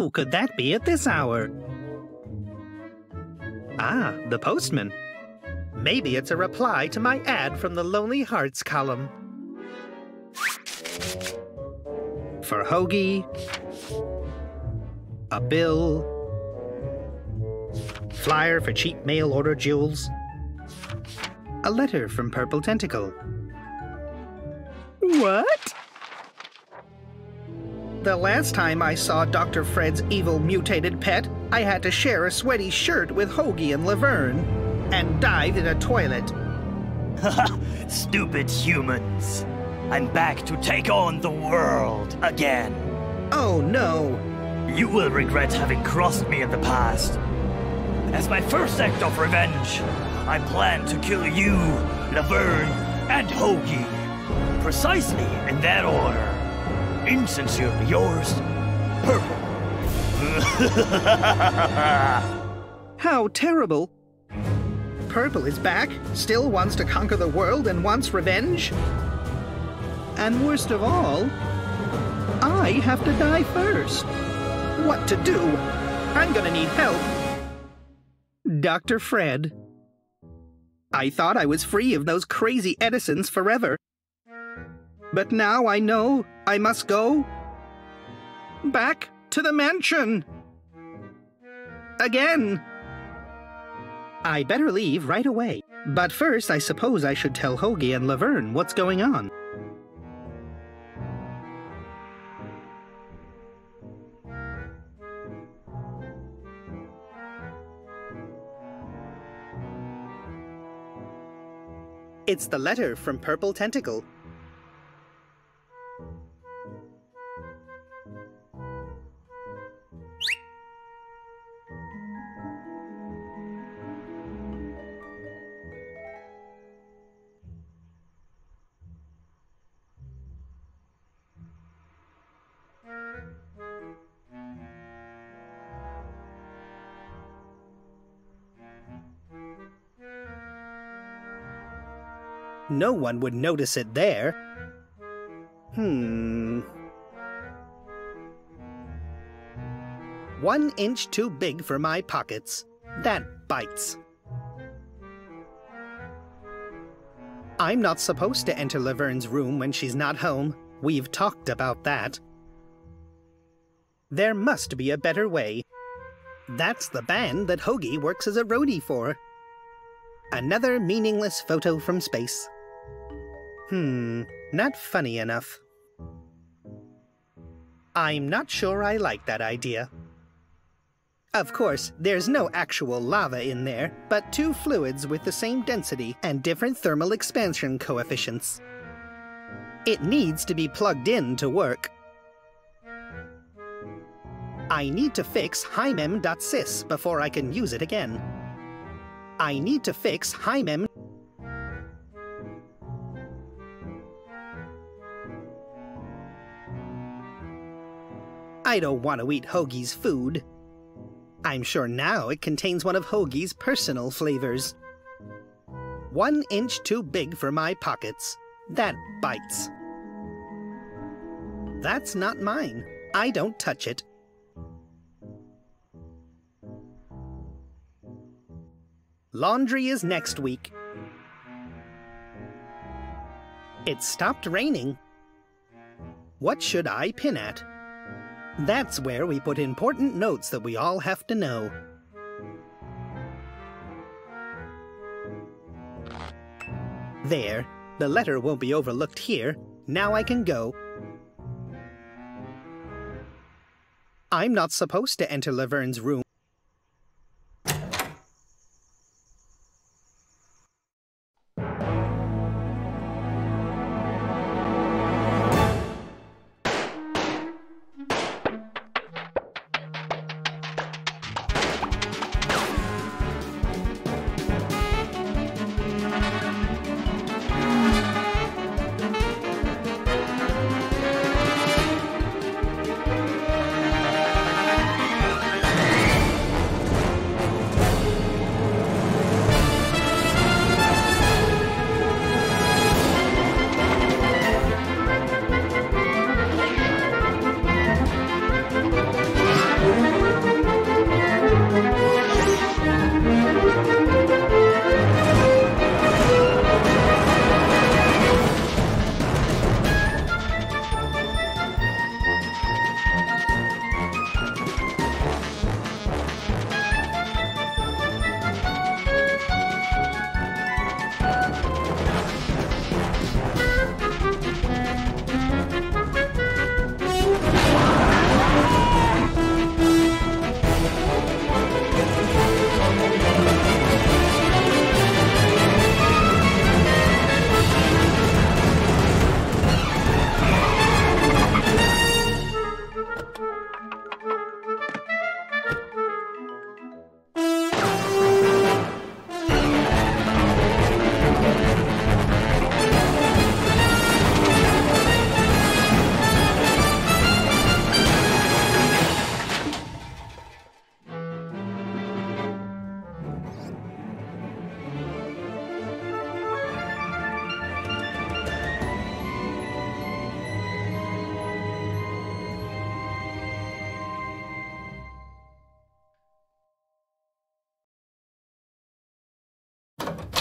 Who could that be at this hour? Ah, the postman. Maybe it's a reply to my ad from the Lonely Hearts column. For Hoagie, a bill, flyer for cheap mail order jewels, a letter from Purple Tentacle. What? The last time I saw Dr. Fred's evil mutated pet, I had to share a sweaty shirt with Hoagie and Laverne, and dived in a toilet. Stupid humans. I'm back to take on the world again. Oh no. You will regret having crossed me in the past. As my first act of revenge, I plan to kill you, Laverne, and Hoagie. Precisely in that order. Insincerely yours, Purple. How terrible. Purple is back, still wants to conquer the world and wants revenge? And worst of all, I have to die first. What to do? I'm gonna need help. Dr. Fred. I thought I was free of those crazy Edisons forever. But now I know I must go back to the mansion. Again. I better leave right away. But first, I suppose I should tell Hoagie and Laverne what's going on. It's the letter from Purple Tentacle. No one would notice it there. 1 inch too big for my pockets. That bites. I'm not supposed to enter Laverne's room when she's not home. We've talked about that. There must be a better way. That's the band that Hoagie works as a roadie for. Another meaningless photo from space. Not funny enough. I'm not sure I like that idea. Of course, there's no actual lava in there, but two fluids with the same density and different thermal expansion coefficients. It needs to be plugged in to work. I need to fix hymem.sys before I can use it again. I need to fix hymem. I don't want to eat Hoagie's food. I'm sure now it contains one of Hoagie's personal flavors. 1 inch too big for my pockets. That bites. That's not mine. I don't touch it. Laundry is next week. It stopped raining. What should I pin at? That's where we put important notes that we all have to know. There, the letter won't be overlooked here. Now I can go. I'm not supposed to enter Laverne's room.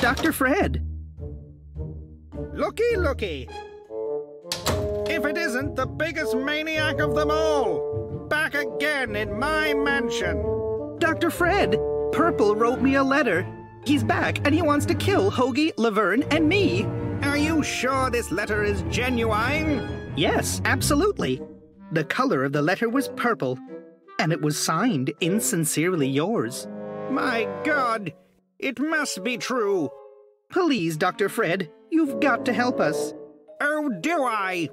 Dr. Fred! Looky, looky! If it isn't the biggest maniac of them all! Back again in my mansion! Dr. Fred! Purple wrote me a letter. He's back, and he wants to kill Hoagie, Laverne, and me. Are you sure this letter is genuine? Yes, absolutely. The color of the letter was purple, and it was signed Insincerely Yours. My God! It must be true! Please, Dr. Fred, you've got to help us. Oh, do I?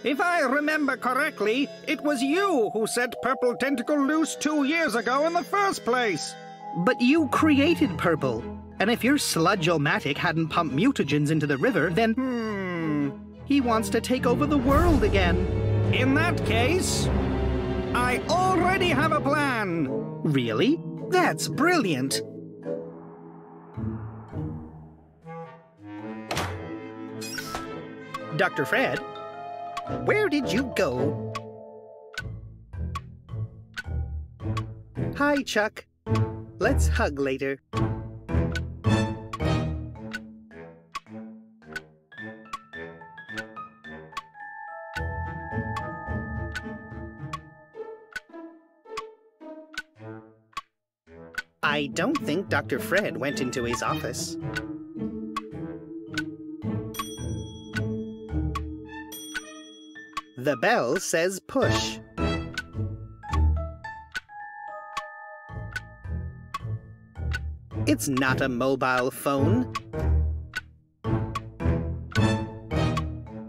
If I remember correctly, it was you who set Purple Tentacle loose 2 years ago in the first place. But you created Purple, and if your Sludge-O-Matic hadn't pumped mutagens into the river, then... He wants to take over the world again. In that case, I already have a plan. Really? That's brilliant. Dr. Fred, where did you go? Hi, Chuck. Let's hug later. I don't think Dr. Fred went into his office. The bell says push. It's not a mobile phone.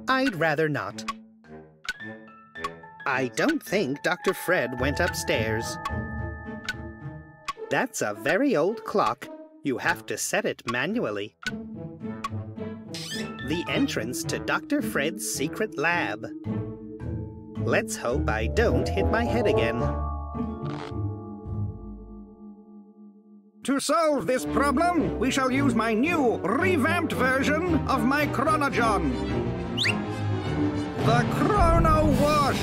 I'd rather not. I don't think Dr. Fred went upstairs. That's a very old clock. You have to set it manually. The entrance to Dr. Fred's secret lab. Let's hope I don't hit my head again. To solve this problem, we shall use my new, revamped version of my Chronojon. The Chrono Wash!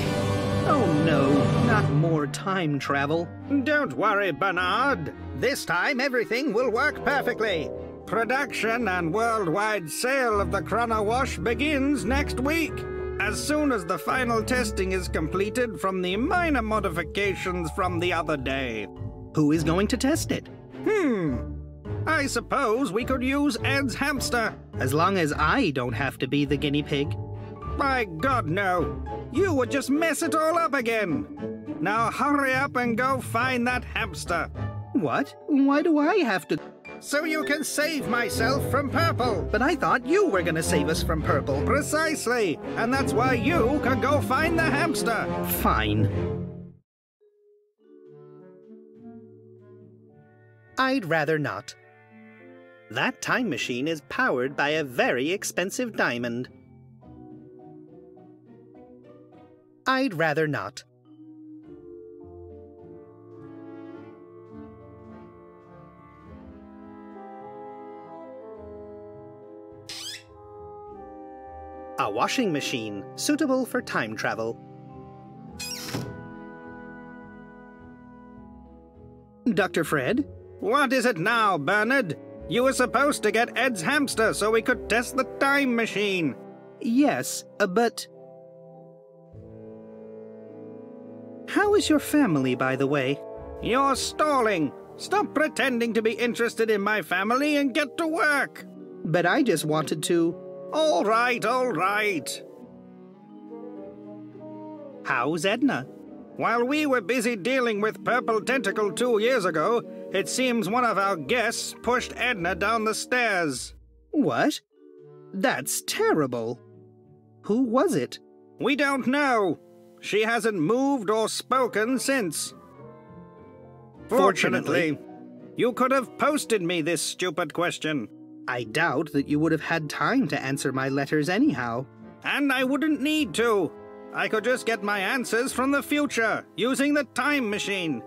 Oh no, not more time travel. Don't worry, Bernard. This time everything will work perfectly. Production and worldwide sale of the Chrono Wash begins next week, as soon as the final testing is completed from the minor modifications from the other day. Who is going to test it? I suppose we could use Ed's hamster. As long as I don't have to be the guinea pig. By God, no. You would just mess it all up again. Now hurry up and go find that hamster. What? Why do I have to? So you can save myself from Purple. But I thought you were gonna save us from Purple. Precisely. And that's why you can go find the hamster. Fine. I'd rather not. That time machine is powered by a very expensive diamond. I'd rather not. A washing machine suitable for time travel. Dr. Fred? What is it now, Bernard? You were supposed to get Ed's hamster so we could test the time machine. Yes, but... How is your family, by the way? You're stalling. Stop pretending to be interested in my family and get to work. But I just wanted to... All right, all right. How's Edna? While we were busy dealing with Purple Tentacle 2 years ago, it seems one of our guests pushed Edna down the stairs. What? That's terrible. Who was it? We don't know. She hasn't moved or spoken since. Fortunately, you could have posted me this stupid question. I doubt that you would have had time to answer my letters anyhow. And I wouldn't need to. I could just get my answers from the future, using the time machine.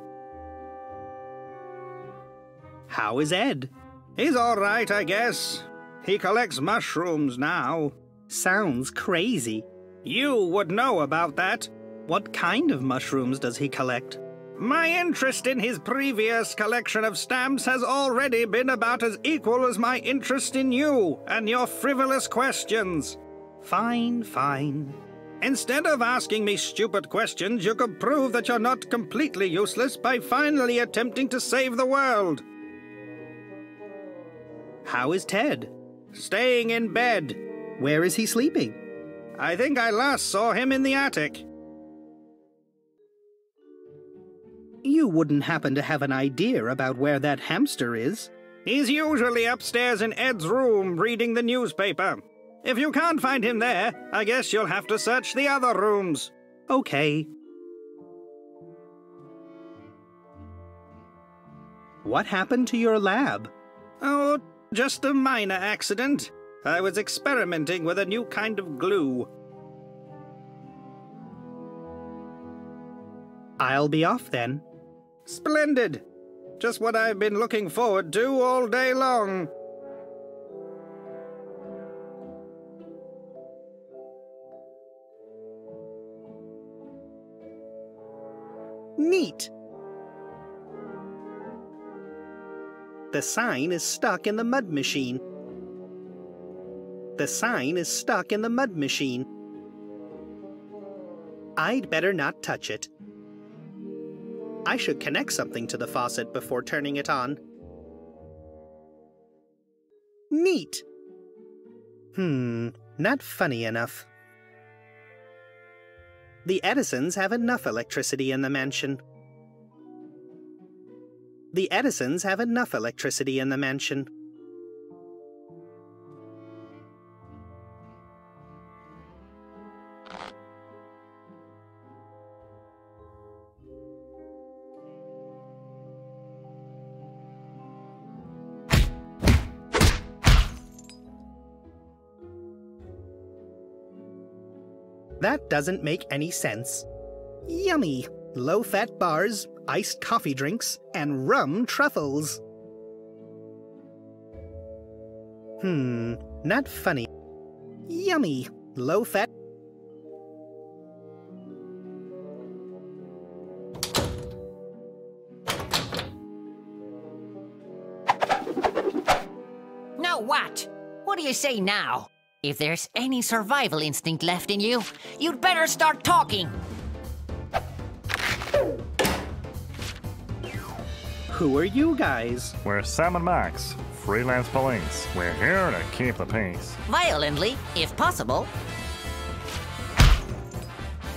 How is Ed? He's all right, I guess. He collects mushrooms now. Sounds crazy. You would know about that. What kind of mushrooms does he collect? My interest in his previous collection of stamps has already been about as equal as my interest in you and your frivolous questions. Fine, fine. Instead of asking me stupid questions, you could prove that you're not completely useless by finally attempting to save the world. How is Ted? Staying in bed. Where is he sleeping? I think I last saw him in the attic. You wouldn't happen to have an idea about where that hamster is? He's usually upstairs in Ed's room reading the newspaper. If you can't find him there, I guess you'll have to search the other rooms. Okay. What happened to your lab? Oh, just a minor accident. I was experimenting with a new kind of glue. I'll be off then. Splendid. Just what I've been looking forward to all day long. Neat. The sign is stuck in the mud machine. The sign is stuck in the mud machine. I'd better not touch it. I should connect something to the faucet before turning it on. Neat. Not funny enough. The Edisons have enough electricity in the mansion. The Edisons have enough electricity in the mansion. That doesn't make any sense. Yummy! Low-fat bars, iced coffee drinks, and rum truffles. Not funny. Yummy! Low-fat... Now what? What do you say now? If there's any survival instinct left in you, you'd better start talking. Who are you guys? We're Sam and Max, freelance police. We're here to keep the peace. Violently, if possible.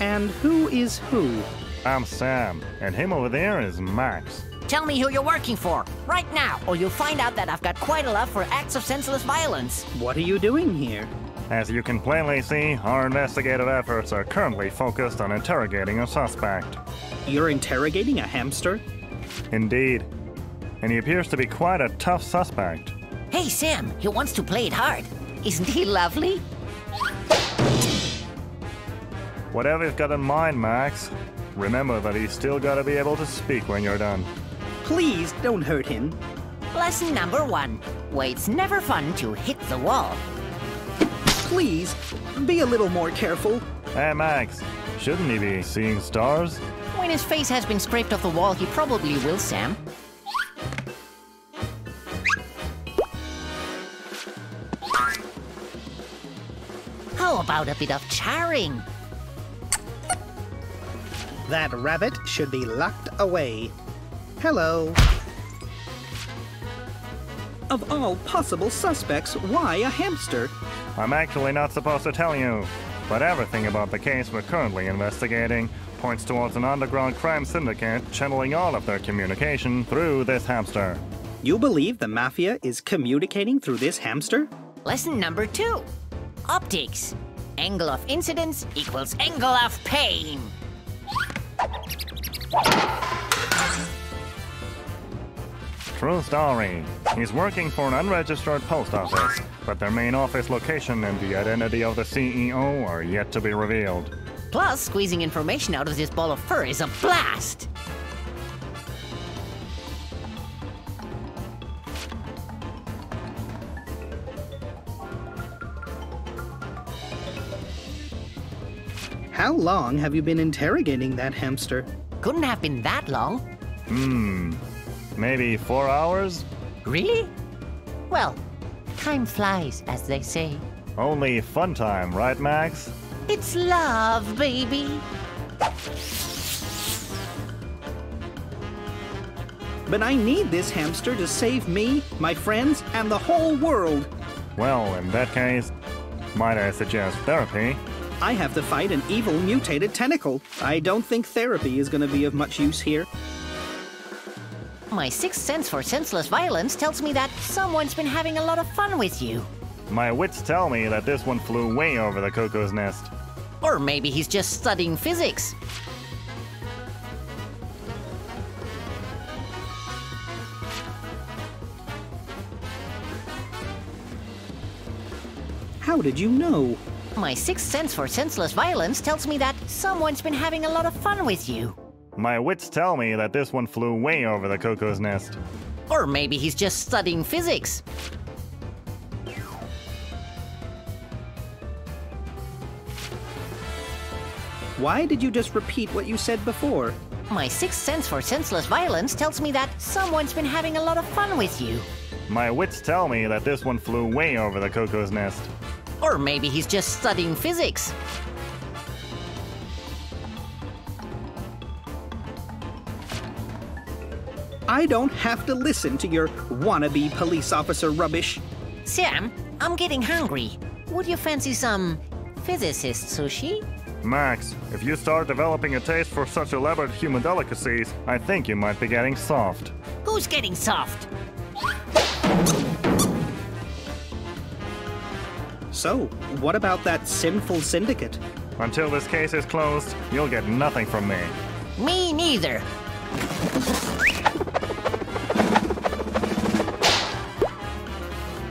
And who is who? I'm Sam, and him over there is Max. Tell me who you're working for, right now, or you'll find out that I've got quite a love for acts of senseless violence. What are you doing here? As you can plainly see, our investigative efforts are currently focused on interrogating a suspect. You're interrogating a hamster? Indeed. And he appears to be quite a tough suspect. Hey, Sam, he wants to play it hard. Isn't he lovely? Whatever you've got in mind, Max, remember that he's still got to be able to speak when you're done. Please don't hurt him. Lesson number 1. Why it's never fun to hit the wall. Please, be a little more careful. Hey, Max, shouldn't he be seeing stars? When his face has been scraped off the wall, he probably will, Sam. How about a bit of charring? That rabbit should be locked away. Hello. Of all possible suspects, why a hamster? I'm actually not supposed to tell you, but everything about the case we're currently investigating points towards an underground crime syndicate channeling all of their communication through this hamster. You believe the Mafia is communicating through this hamster? Lesson number 2. Optics. Angle of incidence equals angle of pain. True story. He's working for an unregistered post office, but their main office location and the identity of the CEO are yet to be revealed. Plus, squeezing information out of this ball of fur is a blast! How long have you been interrogating that hamster? Couldn't have been that long. Maybe 4 hours? Really? Well, time flies, as they say. Only fun time, right, Max? It's love, baby. But I need this hamster to save me, my friends, and the whole world. Well, in that case, might I suggest therapy? I have to fight an evil mutated tentacle. I don't think therapy is going to be of much use here. My sixth sense for senseless violence tells me that someone's been having a lot of fun with you. My wits tell me that this one flew way over the cuckoo's nest. Or maybe he's just studying physics. How did you know? My sixth sense for senseless violence tells me that someone's been having a lot of fun with you. My wits tell me that this one flew way over the cuckoo's nest. Or maybe he's just studying physics. Why did you just repeat what you said before? My sixth sense for senseless violence tells me that someone's been having a lot of fun with you. My wits tell me that this one flew way over the cuckoo's nest. Or maybe he's just studying physics. I don't have to listen to your wannabe police officer rubbish. Sam, I'm getting hungry. Would you fancy some physicist sushi? Max, if you start developing a taste for such elaborate human delicacies, I think you might be getting soft. Who's getting soft? So, what about that sinful syndicate? Until this case is closed, you'll get nothing from me. Me neither.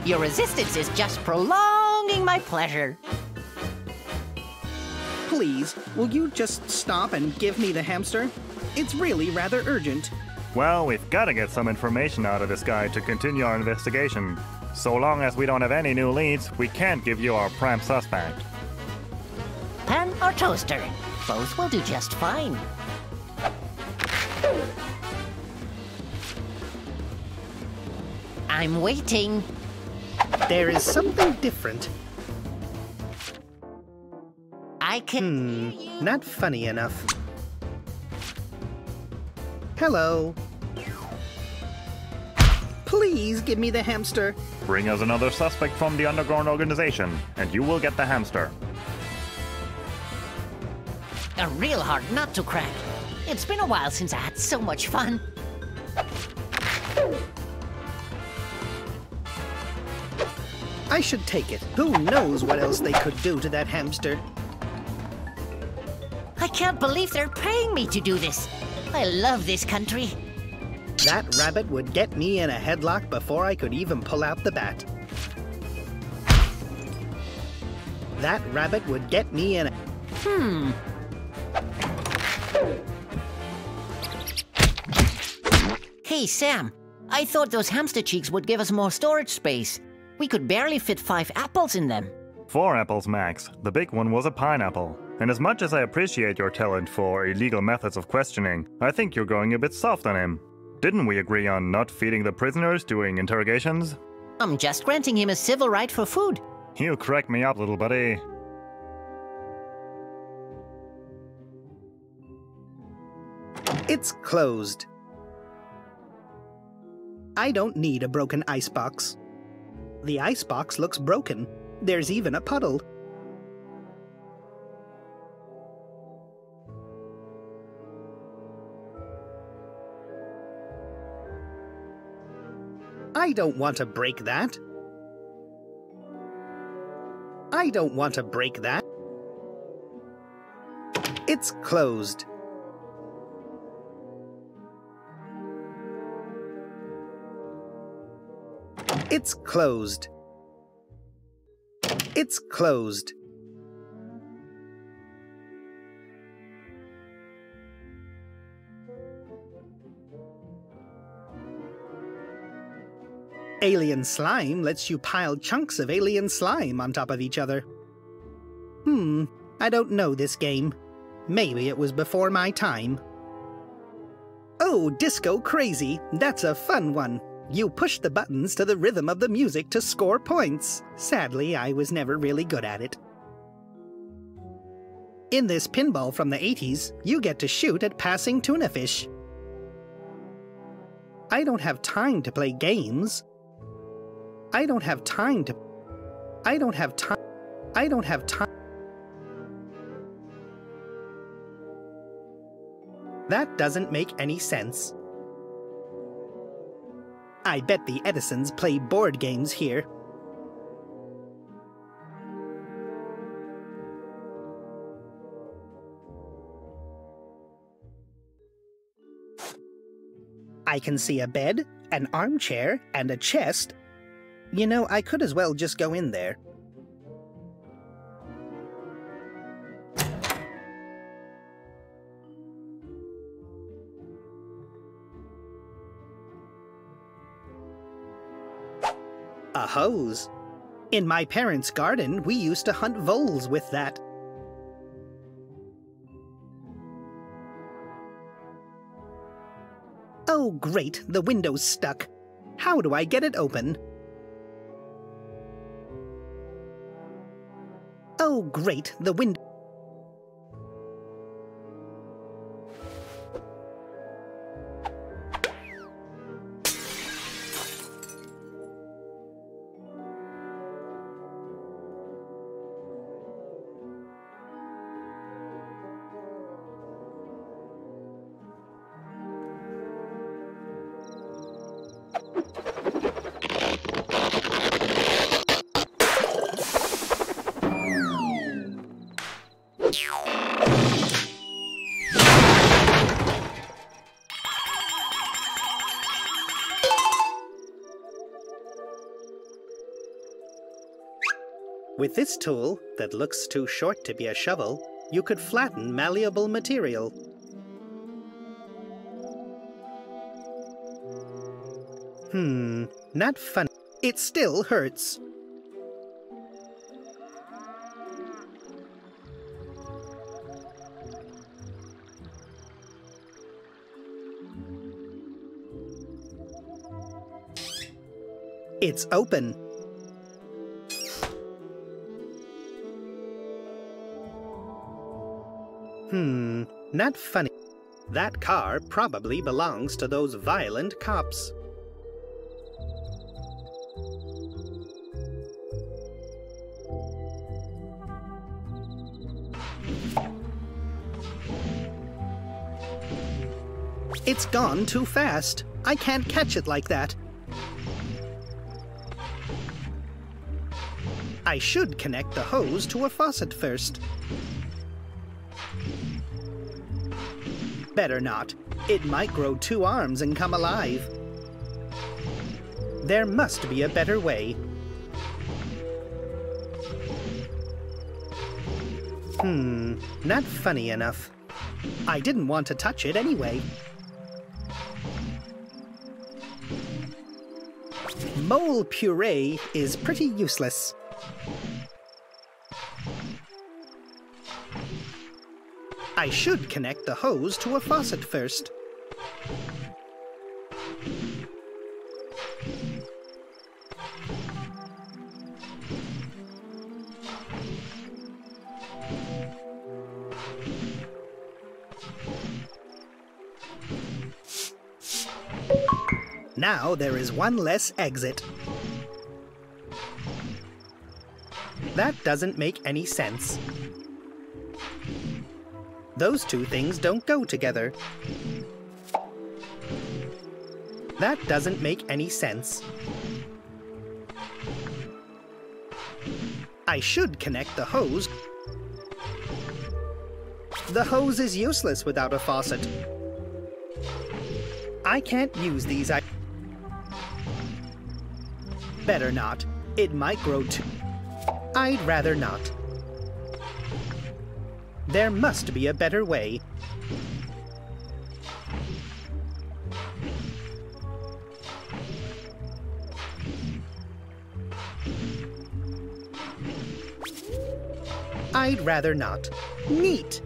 Your resistance is just prolonging my pleasure. Please, will you just stop and give me the hamster? It's really rather urgent. Well, we've got to get some information out of this guy to continue our investigation. So long as we don't have any new leads, we can't give you our prime suspect. Pan or toaster? Both will do just fine. I'm waiting. There is something different. I can hear you. Not funny enough. Hello. Please give me the hamster. Bring us another suspect from the underground organization, and you will get the hamster. A real hard nut to crack. It's been a while since I had so much fun. I should take it. Who knows what else they could do to that hamster? I can't believe they're paying me to do this. I love this country. That rabbit would get me in a headlock before I could even pull out the bat. That rabbit would get me in a... Hey, Sam. I thought those hamster cheeks would give us more storage space. We could barely fit 5 apples in them. 4 apples, Max. The big one was a pineapple. And as much as I appreciate your talent for illegal methods of questioning, I think you're going a bit soft on him. Didn't we agree on not feeding the prisoners during interrogations? I'm just granting him a civil right for food. You crack me up, little buddy. It's closed. I don't need a broken icebox. The icebox looks broken. There's even a puddle. I don't want to break that. I don't want to break that. It's closed. It's closed. It's closed. Alien slime lets you pile chunks of alien slime on top of each other. I don't know this game. Maybe it was before my time. Oh, Disco Crazy. That's a fun one. You push the buttons to the rhythm of the music to score points. Sadly, I was never really good at it. In this pinball from the 80s, you get to shoot at passing tuna fish. I don't have time to play games. I don't have time. That doesn't make any sense. I bet the Edisons play board games here. I can see a bed, an armchair, and a chest. You know, I could as well just go in there. A hose. In my parents' garden, we used to hunt voles with that. Oh, great, the window's stuck. How do I get it open? Oh, great, the window... With this tool, that looks too short to be a shovel, you could flatten malleable material. Not fun. It still hurts. It's open. Not funny. That car probably belongs to those violent cops. It's gone too fast. I can't catch it like that. I should connect the hose to a faucet first. Better not. It might grow 2 arms and come alive. There must be a better way. Not funny enough. I didn't want to touch it anyway. Mole puree is pretty useless. I should connect the hose to a faucet first. Now there is one less exit. That doesn't make any sense. Those two things don't go together. That doesn't make any sense. I should connect the hose. The hose is useless without a faucet. I can't use these. Better not. It might grow too. I'd rather not. There must be a better way. I'd rather not. Neat!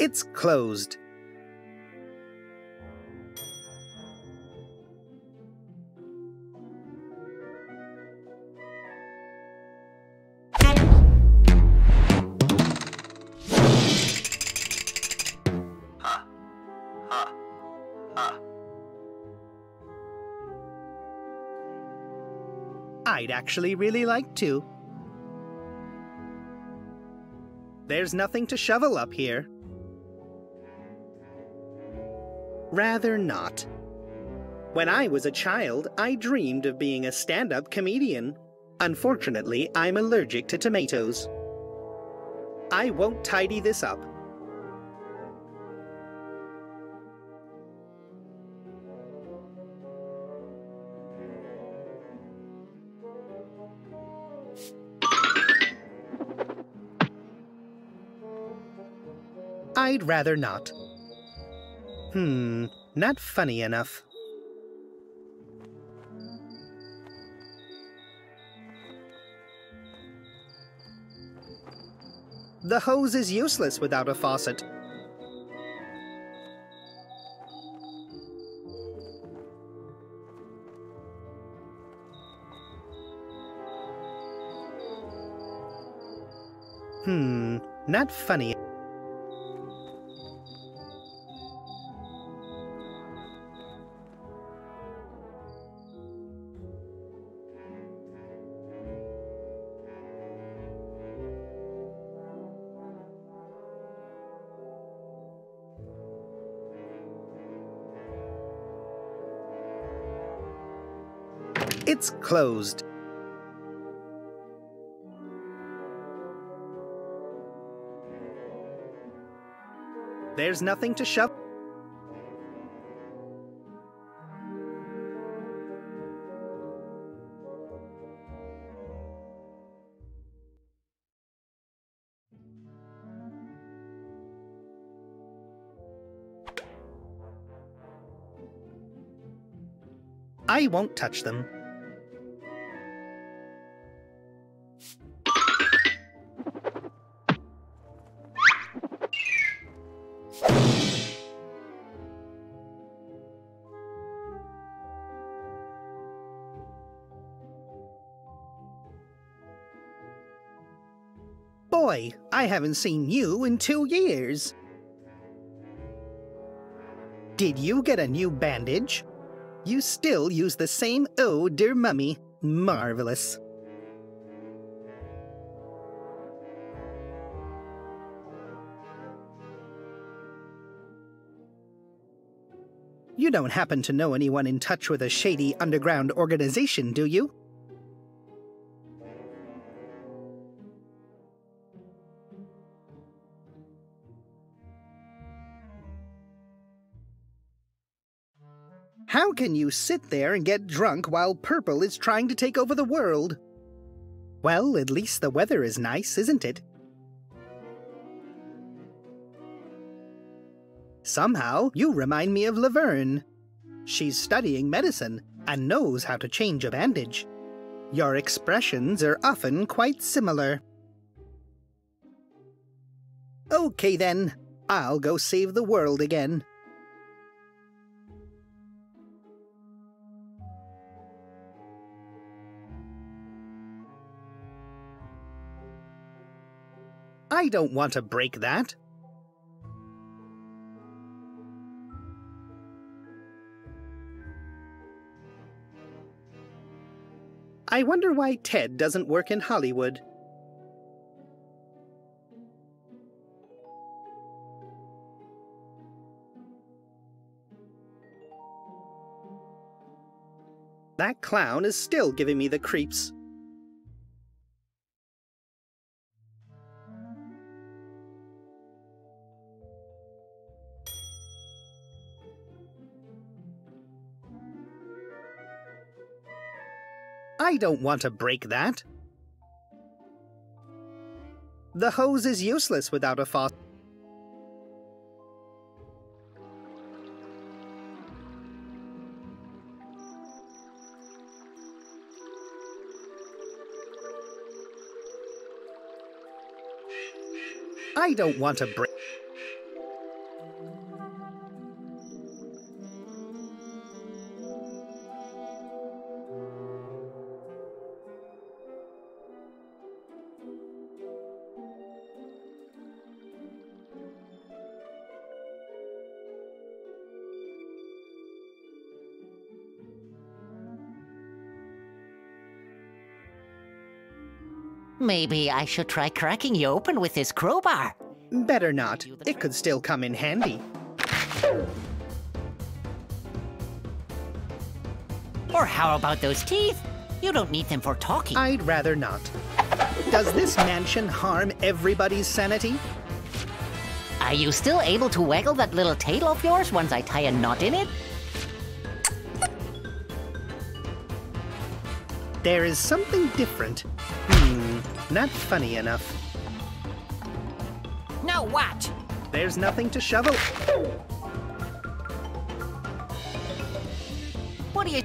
It's closed. I'd actually really like to. There's nothing to shovel up here. Rather not. When I was a child, I dreamed of being a stand-up comedian. Unfortunately, I'm allergic to tomatoes. I won't tidy this up. I'd rather not. Not funny enough. The hose is useless without a faucet. Not funny. It's closed. There's nothing to shove. I won't touch them. Boy, I haven't seen you in 2 years. Did you get a new bandage? You still use the same "Oh, dear mummy." Marvelous. You don't happen to know anyone in touch with a shady underground organization, do you? How can you sit there and get drunk while Purple is trying to take over the world? Well, at least the weather is nice, isn't it? Somehow, you remind me of Laverne. She's studying medicine and knows how to change a bandage. Your expressions are often quite similar. Okay then, I'll go save the world again. I don't want to break that. I wonder why Ted doesn't work in Hollywood. That clown is still giving me the creeps. I don't want to break that. The hose is useless without a faucet. I don't want to break. Maybe I should try cracking you open with this crowbar. Better not. It could still come in handy. Or how about those teeth? You don't need them for talking. I'd rather not. Does this mansion harm everybody's sanity? Are you still able to waggle that little tail of yours once I tie a knot in it? There is something different. Not funny enough. Now what? There's nothing to shovel. What do you...